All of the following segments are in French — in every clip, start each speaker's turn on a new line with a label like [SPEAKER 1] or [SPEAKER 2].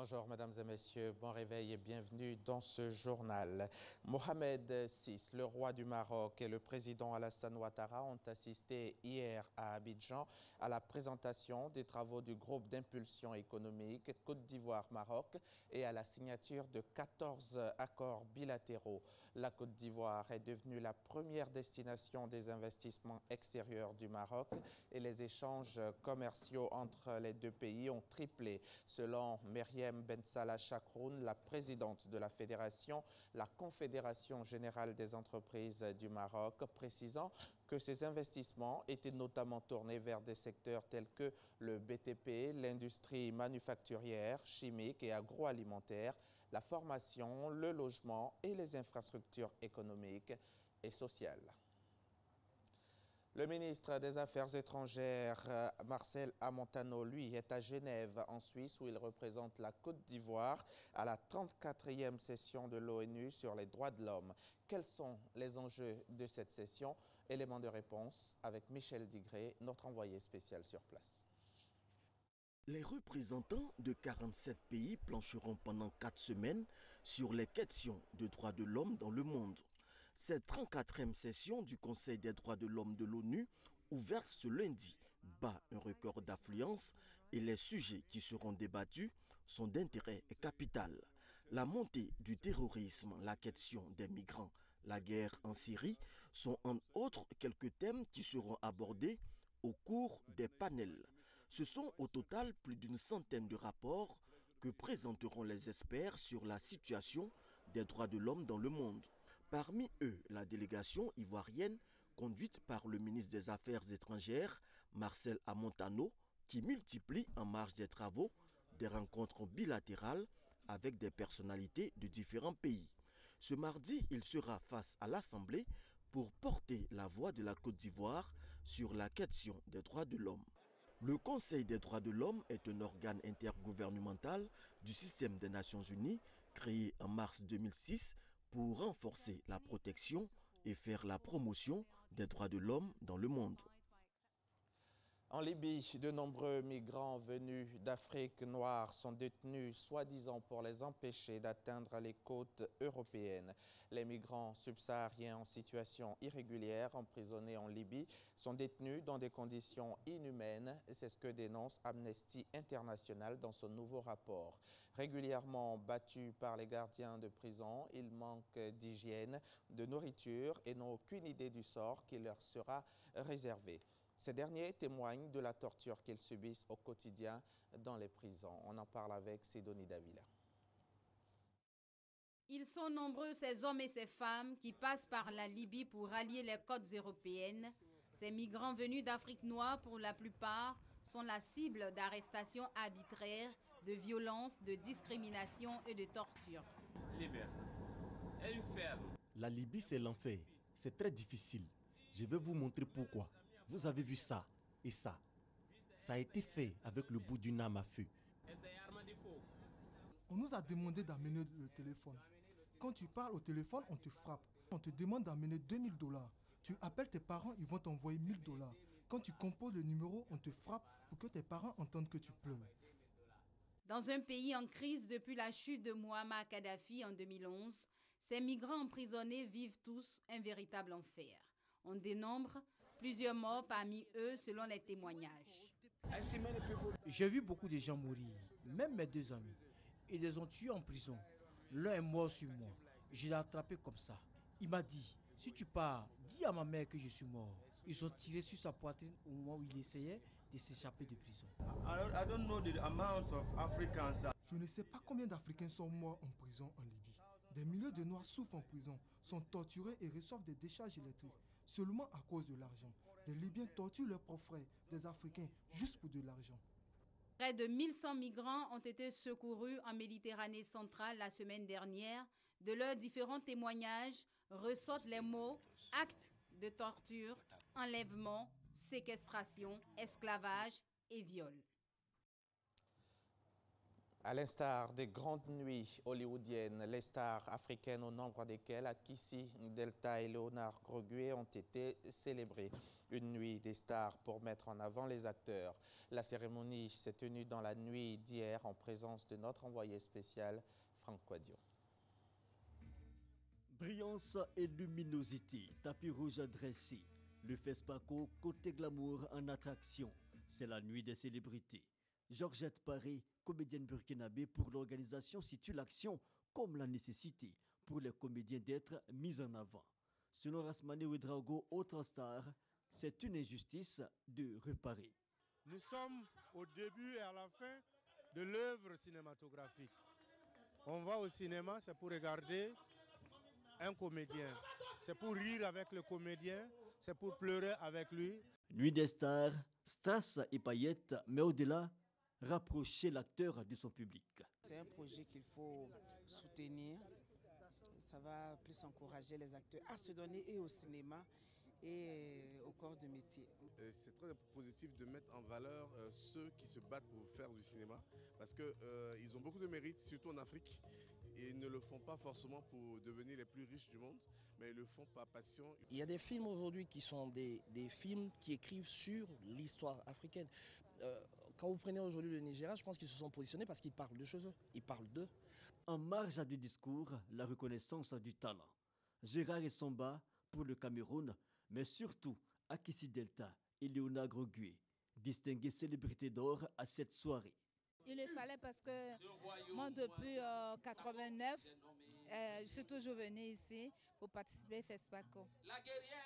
[SPEAKER 1] Bonjour mesdames et messieurs, bon réveil et bienvenue dans ce journal. Mohamed VI, le roi du Maroc, et le président Alassane Ouattara ont assisté hier à Abidjan à la présentation des travaux du groupe d'impulsion économique Côte d'Ivoire-Maroc et à la signature de 14 accords bilatéraux. La Côte d'Ivoire est devenue la première destination des investissements extérieurs du Maroc et les échanges commerciaux entre les deux pays ont triplé selon Meriem Ben Salah Chakroun, la présidente de la fédération, la Confédération générale des entreprises du Maroc, précisant que ces investissements étaient notamment tournés vers des secteurs tels que le BTP, l'industrie manufacturière, chimique et agroalimentaire, la formation, le logement et les infrastructures économiques et sociales. Le ministre des Affaires étrangères, Marcel Amontano, lui, est à Genève, en Suisse, où il représente la Côte d'Ivoire à la 34e session de l'ONU sur les droits de l'homme. Quels sont les enjeux de cette session? Élément de réponse avec Michel Digré, notre envoyé spécial sur place.
[SPEAKER 2] Les représentants de 47 pays plancheront pendant 4 semaines sur les questions de droits de l'homme dans le monde. Cette 34e session du Conseil des droits de l'homme de l'ONU, ouverte ce lundi, bat un record d'affluence et les sujets qui seront débattus sont d'intérêt capital. La montée du terrorisme, la question des migrants, la guerre en Syrie sont en autres quelques thèmes qui seront abordés au cours des panels. Ce sont au total plus d'une centaine de rapports que présenteront les experts sur la situation des droits de l'homme dans le monde. Parmi eux, la délégation ivoirienne conduite par le ministre des Affaires étrangères, Marcel Amontano, qui multiplie en marge des travaux des rencontres bilatérales avec des personnalités de différents pays. Ce mardi, il sera face à l'Assemblée pour porter la voix de la Côte d'Ivoire sur la question des droits de l'homme. Le Conseil des droits de l'homme est un organe intergouvernemental du système des Nations Unies créé en mars 2006 pour renforcer la protection et faire la promotion des droits de l'homme dans le monde.
[SPEAKER 1] En Libye, de nombreux migrants venus d'Afrique noire sont détenus, soi-disant pour les empêcher d'atteindre les côtes européennes. Les migrants subsahariens en situation irrégulière, emprisonnés en Libye, sont détenus dans des conditions inhumaines. C'est ce que dénonce Amnesty International dans son nouveau rapport. Régulièrement battus par les gardiens de prison, ils manquent d'hygiène, de nourriture et n'ont aucune idée du sort qui leur sera réservé. Ces derniers témoignent de la torture qu'ils subissent au quotidien dans les prisons. On en parle avec Sidonie Davila.
[SPEAKER 3] Ils sont nombreux, ces hommes et ces femmes qui passent par la Libye pour rallier les côtes européennes. Ces migrants venus d'Afrique noire, pour la plupart, sont la cible d'arrestations arbitraires, de violences, de discrimination et de torture.
[SPEAKER 4] La Libye, c'est l'enfer. C'est très difficile. Je vais vous montrer pourquoi. Vous avez vu ça et ça. Ça a été fait avec le bout d'une arme à feu.
[SPEAKER 5] On nous a demandé d'amener le téléphone. Quand tu parles au téléphone, on te frappe. On te demande d'amener 2000 $. Tu appelles tes parents, ils vont t'envoyer 1000 $. Quand tu composes le numéro, on te frappe pour que tes parents entendent que tu pleures.
[SPEAKER 3] Dans un pays en crise depuis la chute de Mouammar Kadhafi en 2011, ces migrants emprisonnés vivent tous un véritable enfer. On dénombre plusieurs morts parmi eux selon les témoignages.
[SPEAKER 6] J'ai vu beaucoup de gens mourir, même mes 2 amis. Ils les ont tués en prison. L'un est mort sur moi. Je l'ai attrapé comme ça. Il m'a dit, si tu pars, dis à ma mère que je suis mort. Ils ont tiré sur sa poitrine au moment où il essayait de s'échapper de prison.
[SPEAKER 5] Je ne sais pas combien d'Africains sont morts en prison en Libye. Des milliers de Noirs souffrent en prison, sont torturés et reçoivent des décharges électriques, seulement à cause de l'argent. Des Libyens torturent leurs propres frères, des Africains, juste pour de l'argent.
[SPEAKER 3] Près de 1100 migrants ont été secourus en Méditerranée centrale la semaine dernière. De leurs différents témoignages ressortent les mots « actes de torture, enlèvement, séquestration, esclavage et viol ».
[SPEAKER 1] À l'instar des grandes nuits hollywoodiennes, les stars africaines au nombre desquelles Akissi Delta et Léonard Grogué ont été célébrées. Une nuit des stars pour mettre en avant les acteurs. La cérémonie s'est tenue dans la nuit d'hier en présence de notre envoyé spécial, Franck Quadio.
[SPEAKER 7] Brillance et luminosité, tapis rouge dressé. Le FESPACO côté glamour en attraction. C'est la nuit des célébrités. Georgette Paré, comédienne burkinabé pour l'organisation, situe l'action comme la nécessité pour les comédiens d'être mis en avant. Selon Rasmane Ouedraogo, autre star, c'est une injustice de reparer.
[SPEAKER 8] Nous sommes au début et à la fin de l'œuvre cinématographique. On va au cinéma, c'est pour regarder un comédien. C'est pour rire avec le comédien, c'est pour pleurer avec lui.
[SPEAKER 7] Nuit des stars, strass et paillettes, mais au-delà, rapprocher l'acteur de son public.
[SPEAKER 9] C'est un projet qu'il faut soutenir. Ça va plus encourager les acteurs à se donner et au cinéma et au corps de métier.
[SPEAKER 10] C'est très positif de mettre en valeur ceux qui se battent pour faire du cinéma parce qu'ils ont beaucoup de mérite, surtout en Afrique. Et ils ne le font pas forcément pour devenir les plus riches du monde, mais ils le font par passion.
[SPEAKER 11] Il y a des films aujourd'hui qui sont des films qui écrivent sur l'histoire africaine. Quand vous prenez aujourd'hui le Nigeria, je pense qu'ils se sont positionnés parce qu'ils parlent de choses, ils parlent d'eux.
[SPEAKER 7] En marge du discours, la reconnaissance du talent. Gérard Essomba pour le Cameroun, mais surtout Akissi Delta et Léonard Grogué, distinguées célébrités d'or à cette soirée.
[SPEAKER 12] Il le fallait parce que moi, depuis 89, je suis toujours venue ici pour participer au FESPACO.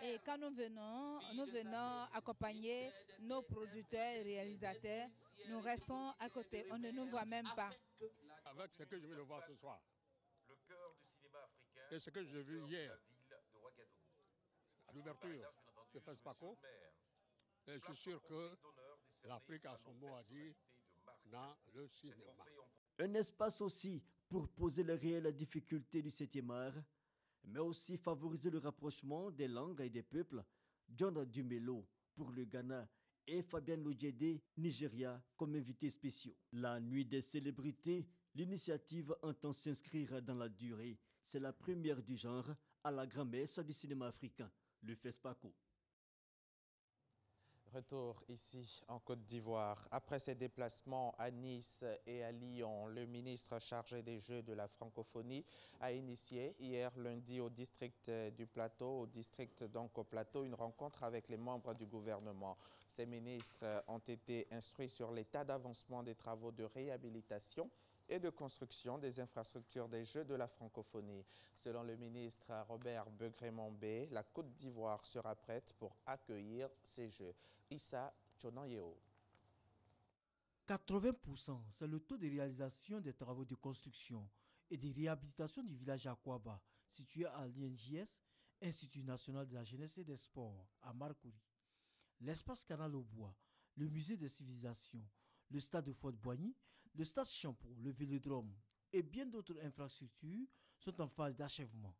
[SPEAKER 12] Et quand nous venons accompagner nos producteurs et réalisateurs. Nous restons à côté, on ne nous voit même pas.
[SPEAKER 13] Avec ce que je viens de voir ce soir, le cœur du cinéma africain et ce que j'ai vu hier à l'ouverture du FESPACO, et je suis sûr que l'Afrique a son mot à dire dans le cinéma.
[SPEAKER 7] Un espace aussi pour poser les réelles difficultés du 7e art, mais aussi favoriser le rapprochement des langues et des peuples. John Dumelo pour le Ghana et Fabienne Lodjede, Nigeria, comme invités spéciaux. La nuit des célébrités, l'initiative entend s'inscrire dans la durée. C'est la première du genre à la grand-messe du cinéma africain, le FESPACO.
[SPEAKER 1] Retour ici en Côte d'Ivoire. Après ses déplacements à Nice et à Lyon, le ministre chargé des Jeux de la francophonie a initié hier lundi au district du Plateau, au Plateau, une rencontre avec les membres du gouvernement. Ces ministres ont été instruits sur l'état d'avancement des travaux de réhabilitation et de construction des infrastructures des Jeux de la francophonie. Selon le ministre Robert Begré-Mambé, la Côte d'Ivoire sera prête pour accueillir ces Jeux. Issa Chonanyeo.
[SPEAKER 6] 80%, c'est le taux de réalisation des travaux de construction et de réhabilitation du village Akwaba, situé à l'INJS, Institut national de la jeunesse et des sports, à Marcouri. L'espace Canal au Bois, le musée des civilisations, le stade de Fort-Boigny, le stade Champeau, le vélodrome et bien d'autres infrastructures sont en phase d'achèvement.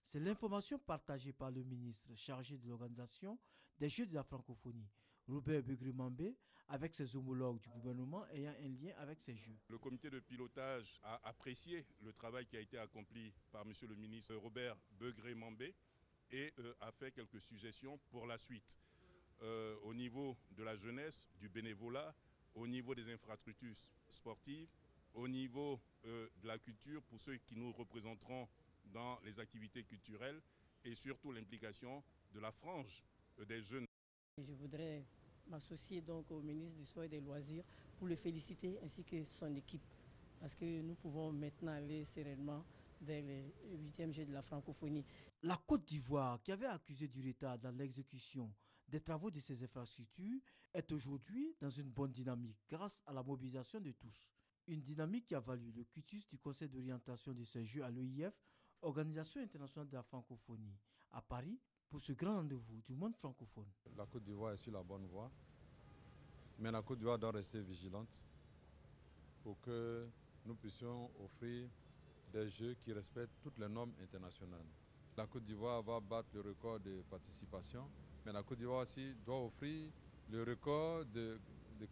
[SPEAKER 6] C'est l'information partagée par le ministre chargé de l'organisation des Jeux de la francophonie, Robert Begré-Mambé, avec ses homologues du gouvernement ayant un lien avec ces Jeux.
[SPEAKER 14] Le comité de pilotage a apprécié le travail qui a été accompli par M. le ministre Robert Begré-Mambé et a fait quelques suggestions pour la suite. Au niveau de la jeunesse, du bénévolat, au niveau des infrastructures sportives, au niveau de la culture pour ceux qui nous représenteront dans les activités culturelles et surtout l'implication de la frange des jeunes.
[SPEAKER 15] Je voudrais m'associer donc au ministre du Sport et des Loisirs pour le féliciter ainsi que son équipe parce que nous pouvons maintenant aller sereinement vers les 8e Jeux de la francophonie.
[SPEAKER 6] La Côte d'Ivoire, qui avait accusé du retard dans l'exécution des travaux de ces infrastructures, est aujourd'hui dans une bonne dynamique grâce à la mobilisation de tous. Une dynamique qui a valu le quitus du Conseil d'orientation de ces Jeux à l'OIF, Organisation internationale de la francophonie, à Paris, pour ce grand rendez-vous du monde francophone.
[SPEAKER 16] La Côte d'Ivoire est sur la bonne voie, mais la Côte d'Ivoire doit rester vigilante pour que nous puissions offrir des Jeux qui respectent toutes les normes internationales. La Côte d'Ivoire va battre le record de participation, mais la Côte d'Ivoire aussi doit offrir le record de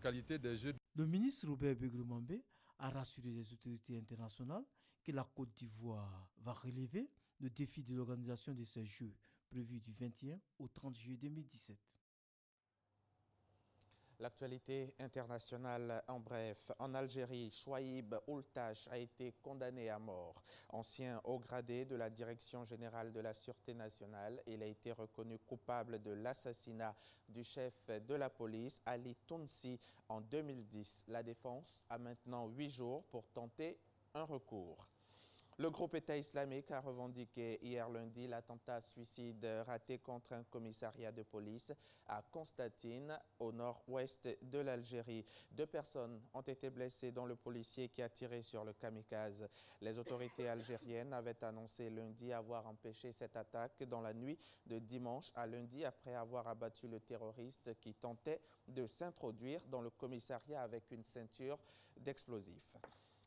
[SPEAKER 16] qualité des Jeux.
[SPEAKER 6] Le ministre Robert Begré-Mambé a rassuré les autorités internationales que la Côte d'Ivoire va relever le défi de l'organisation de ces Jeux prévus du 21 au 30 juillet 2017.
[SPEAKER 1] L'actualité internationale en bref. En Algérie, Chouaïb Oultache a été condamné à mort. Ancien haut gradé de la Direction générale de la Sûreté nationale, il a été reconnu coupable de l'assassinat du chef de la police, Ali Tounsi, en 2010. La défense a maintenant 8 jours pour tenter un recours. Le groupe État islamique a revendiqué hier lundi l'attentat suicide raté contre un commissariat de police à Constantine, au nord-ouest de l'Algérie. 2 personnes ont été blessées, dont le policier qui a tiré sur le kamikaze. Les autorités algériennes avaient annoncé lundi avoir empêché cette attaque dans la nuit de dimanche à lundi après avoir abattu le terroriste qui tentait de s'introduire dans le commissariat avec une ceinture d'explosifs.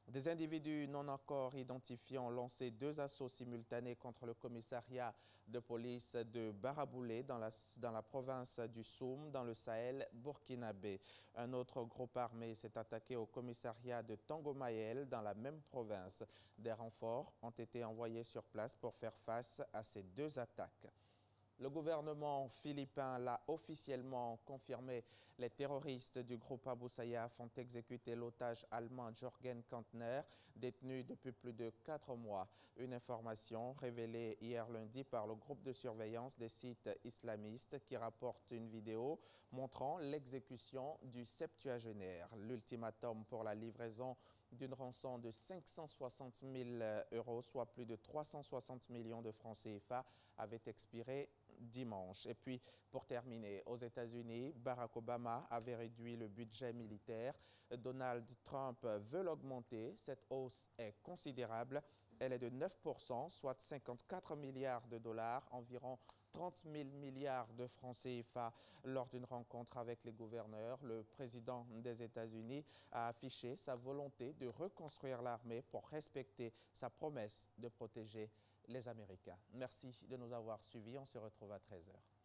[SPEAKER 1] Des individus non encore identifiés ont lancé 2 assauts simultanés contre le commissariat de police de Baraboulé dans la province du Soum, dans le Sahel burkinabé. Un autre groupe armé s'est attaqué au commissariat de Tangomayel dans la même province. Des renforts ont été envoyés sur place pour faire face à ces 2 attaques. Le gouvernement philippin l'a officiellement confirmé. Les terroristes du groupe Abu Sayyaf ont exécuté l'otage allemand Jürgen Kantner, détenu depuis plus de 4 mois. Une information révélée hier lundi par le groupe de surveillance des sites islamistes qui rapporte une vidéo montrant l'exécution du septuagénaire. L'ultimatum pour la livraison d'une rançon de 560 000 €, soit plus de 360 millions de francs CFA, avait expiré dimanche. Et puis, pour terminer, aux États-Unis, Barack Obama avait réduit le budget militaire. Donald Trump veut l'augmenter. Cette hausse est considérable. Elle est de 9%, soit 54 milliards de dollars, environ 30 000 milliards de francs CFA. Lors d'une rencontre avec les gouverneurs, le président des États-Unis a affiché sa volonté de reconstruire l'armée pour respecter sa promesse de protéger les Américains. Merci de nous avoir suivis. On se retrouve à 13 h.